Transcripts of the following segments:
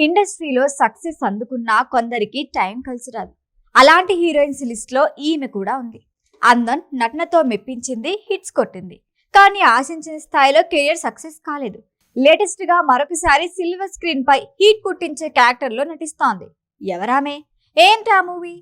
ఇండస్ట్రీలో సక్సెస్ అందుకున్న కొందరికి టైం కలిసి రాదు. అలాంటి హీరోయిన్స్ లిస్ట్ లో ఈమె కూడా ఉంది. అందం నటనతో మెప్పించింది, హిట్స్ కొట్టింది. కానీ ఆశించిన స్థాయిలో కెరియర్ సక్సెస్ కాలేదు. లేటెస్ట్ గా మరొకసారి సిల్వర్ స్క్రీన్ పై హీట్ పుట్టించే క్యారెక్టర్ లో నటిస్తోంది. ఎవరామే? ఏంటా మూవీ?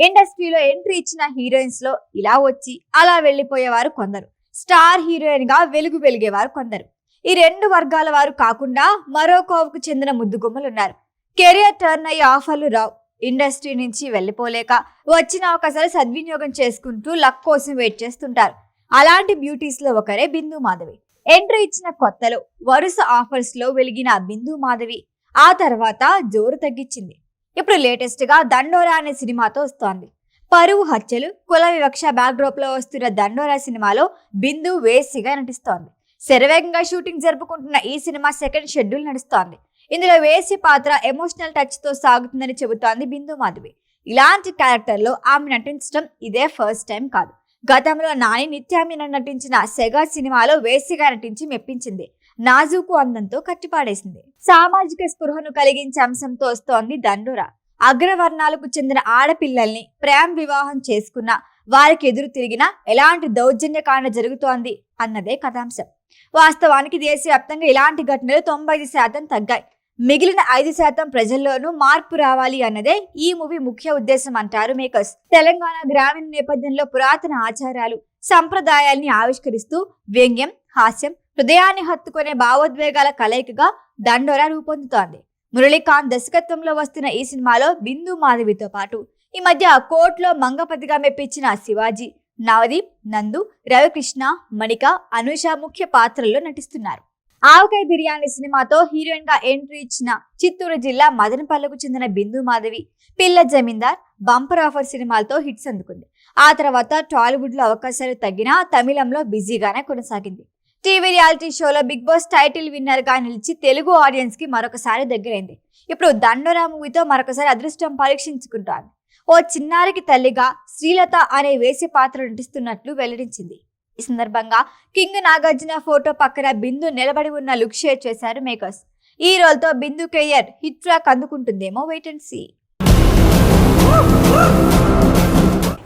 ఇండస్ట్రీలో ఎంట్రీ ఇచ్చిన హీరోయిన్స్ లో ఇలా వచ్చి అలా వెళ్లిపోయేవారు కొందరు, స్టార్ హీరోయిన్ గా వెలిగేవారు కొందరు. ఈ రెండు వర్గాల వారు కాకుండా మరో కోవకు చెందిన ముద్దుగుమ్మలున్నారు. కెరియర్ టర్న్ అయ్యే ఆఫర్లు రావు. ఇండస్ట్రీ నుంచి వెళ్లిపోలేక వచ్చిన అవకాశాలు సద్వినియోగం చేసుకుంటూ లక్ కోసం వెయిట్ చేస్తుంటారు. అలాంటి బ్యూటీస్ లో ఒకరే బిందు మాధవి. ఎంట్రీ ఇచ్చిన కొత్తలో వరుస ఆఫర్స్ లో వెలిగిన బిందు మాధవి ఆ తర్వాత జోరు తగ్గించింది. ఇప్పుడు లేటెస్ట్ గా దండోరా అనే సినిమాతో వస్తోంది. పరువు హత్యలు, కుల వివక్ష బ్యాక్ డ్రాప్ లో వస్తున్న దండోరా సినిమాలో బిందు వేసిగా నటిస్తోంది. శరవేగంగా షూటింగ్ జరుపుకుంటున్న ఈ సినిమా సెకండ్ షెడ్యూల్ నడుస్తోంది. ఇందులో వేసి పాత్ర ఎమోషనల్ టచ్ తో సాగుతుందని చెబుతోంది బిందు మాధవి. ఇలాంటి క్యారెక్టర్ లో ఆమె నటించడం ఇదే ఫస్ట్ టైం కాదు. గతంలో నాని నిత్యామీన నటించిన సెగా సినిమాలో వేసిగా నటించి మెప్పించింది. నాజూకు అందంతో కట్టిపాడేసింది. సామాజిక స్పృహను కలిగించే అంశంతో వస్తోంది దండోరా. అగ్రవర్ణాలకు చెందిన ఆడపిల్లల్ని ప్రేమ వివాహం చేసుకున్న వారికి ఎదురు తిరిగినా ఎలాంటి దౌర్జన్యకాండ జరుగుతోంది అన్నదే కథాంశం. వాస్తవానికి దేశవ్యాప్తంగా ఇలాంటి ఘటనలు 95% తగ్గాయి. మిగిలిన 5% ప్రజల్లోనూ మార్పు రావాలి అన్నదే ఈ మూవీ ముఖ్య ఉద్దేశం అంటారు మేకర్స్. తెలంగాణ గ్రామీణ నేపథ్యంలో పురాతన ఆచారాలు, సంప్రదాయాల్ని ఆవిష్కరిస్తూ వ్యంగ్యం, హాస్యం, హృదయాన్ని హత్తుకునే భావోద్వేగాల కలయికగా దండోరా రూపొందుతోంది. మురళీకాంత్ దర్శకత్వంలో వస్తున్న ఈ సినిమాలో బిందు మాధవితో పాటు ఈ మధ్య కోర్టులో మంగపతిగా మెప్పించిన శివాజీ, నవదీప్, నందు, రవికృష్ణ, మణిక, అనూష ముఖ్య పాత్రల్లో నటిస్తున్నారు. ఆవకాయ బిర్యానీ సినిమాతో హీరోయిన్ గా ఎంట్రీ ఇచ్చిన చిత్తూరు జిల్లా మదనపల్లకు చెందిన బిందు మాధవి పిల్ల జమీందార్, బంపర్ ఆఫర్ సినిమాలతో హిట్స్ అందుకుంది. ఆ తర్వాత టాలీవుడ్ లో అవకాశాలు తగ్గినా తమిళంలో బిజీగానే కొనసాగింది. టీవీ రియాలిటీ షోలో బిగ్ బాస్ టైటిల్ విన్నర్ గా నిలిచి తెలుగు ఆడియన్స్ కి మరొకసారి దగ్గరైంది. ఇప్పుడు దండోరా మూవీతో మరొకసారి అదృష్టం పరీక్షించుకుంటోంది. ఓ చిన్నారికి తల్లిగా శ్రీలత అనే వేసి పాత్ర నటిస్తున్నట్లు వెల్లడించింది. ఈ సందర్భంగా కింగ్ నాగార్జున ఫోటో పక్కన బిందు నిలబడి ఉన్న లుక్ షేర్ చేశారు మేకర్స్. ఈ రోల్ తో బిందు కెరియర్ హిట్ ట్రాక్ అందుకుంటుందేమో, వెయిట్ అండ్ సీ.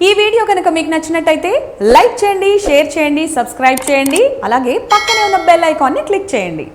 ఈ వీడియో కనుక మీకు నచ్చినట్టయితే లైక్ చేయండి, షేర్ చేయండి, సబ్స్క్రైబ్ చేయండి. అలాగే పక్కనే ఉన్న బెల్ ఐకాన్ని క్లిక్ చేయండి.